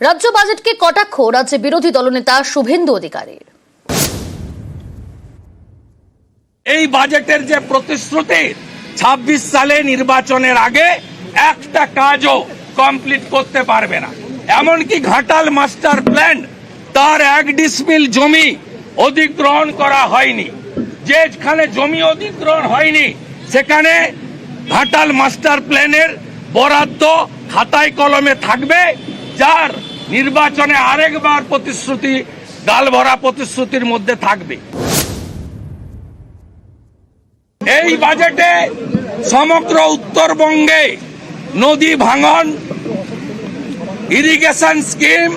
রাজ্য বাজেটকে কটাক্ষ রাজ্যে বিরোধী দলনেতা শুভেন্দু অধিকারীর। এই বাজেটের যে প্রতিশ্রুতি ২৬ সালে নির্বাচনের আগে একটা কাজও কমপ্লিট করতে পারবে না। এমনকি ঘাটাল মাস্টার প্ল্যান তার 1 ডিসমিল জমি অধিগ্রহণ করা হয়নি। যেখানে জমি অধিগ্রহণ হয়নি সেখানে ঘাটাল মাস্টার প্ল্যানের বরাদ্দ খাতায় কলমে থাকবে, যার নির্বাচনে আরেকবার প্রতিশ্রুতি গালভরা প্রতিশ্রুতির মধ্যে থাকবে। এই বাজেটে সমগ্র উত্তরবঙ্গে নদী ভাঙন, ইরিগেশন স্কিম,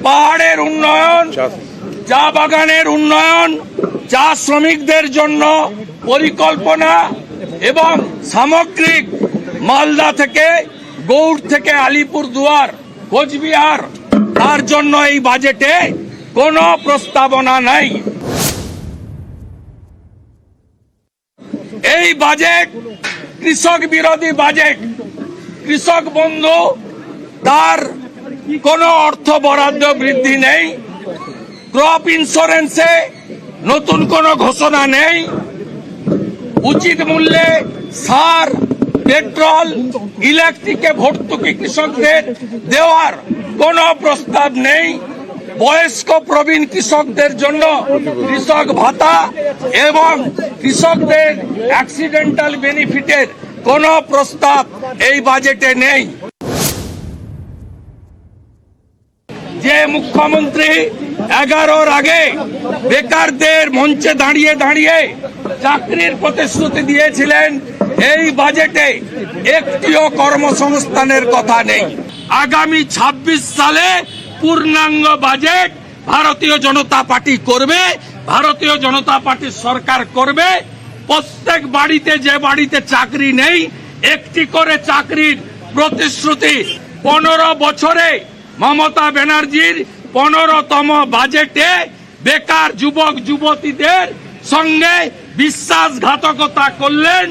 পাহাড়ের উন্নয়ন, চা বাগানের উন্নয়ন, চা শ্রমিকদের জন্য পরিকল্পনা এবং সামগ্রিক মালদা থেকে গৌড় থেকে আলিপুরদুয়ার কোচবিহার তার জন্য এই বাজেটে কোনো প্রস্তাবনা নাই। এই বাজেট কৃষক বিরোধী বাজেট। কৃষক বন্ধু তার কোনো অর্থ বরাদ্দ বৃদ্ধি নেই, ক্রপ ইন্স্যুরেন্সে নতুন কোনো ঘোষণা নেই, উচিত মূল্যে সার, পেট্রোল, ইলেকট্রিকে ভর্তুকি কৃষকদের দেওয়ার কোনো প্রস্তাব নেই, বয়স্ক প্রবীণ কৃষকদের জন্য কৃষক ভাতা এবং কৃষকদের অ্যাক্সিডেন্টাল বেনিফিটের কোনো প্রস্তাব এই বাজেটে নেই। যে মুখ্যমন্ত্রী 11-র আগে বেকারদের মঞ্চে দাঁড়িয়ে দাঁড়িয়ে চাকরির প্রতিশ্রুতি দিয়েছিলেন, এই বাজেটে একটিও কর্মসংস্থানের কথা নেই। আগামী ২৬ সালে পূর্ণাঙ্গ বাজেট ভারতীয় জনতা পার্টি করবে, ভারতীয় জনতা পার্টির সরকার করবে। প্রত্যেক বাড়িতে, যে বাড়িতে চাকরি নেই, একটি করে চাকরির প্রতিশ্রুতি 15 বছরে মমতা ব্যানার্জির 15তম বাজেটে বেকার যুবক যুবতীদের সঙ্গে বিশ্বাসঘাতকতা করলেন।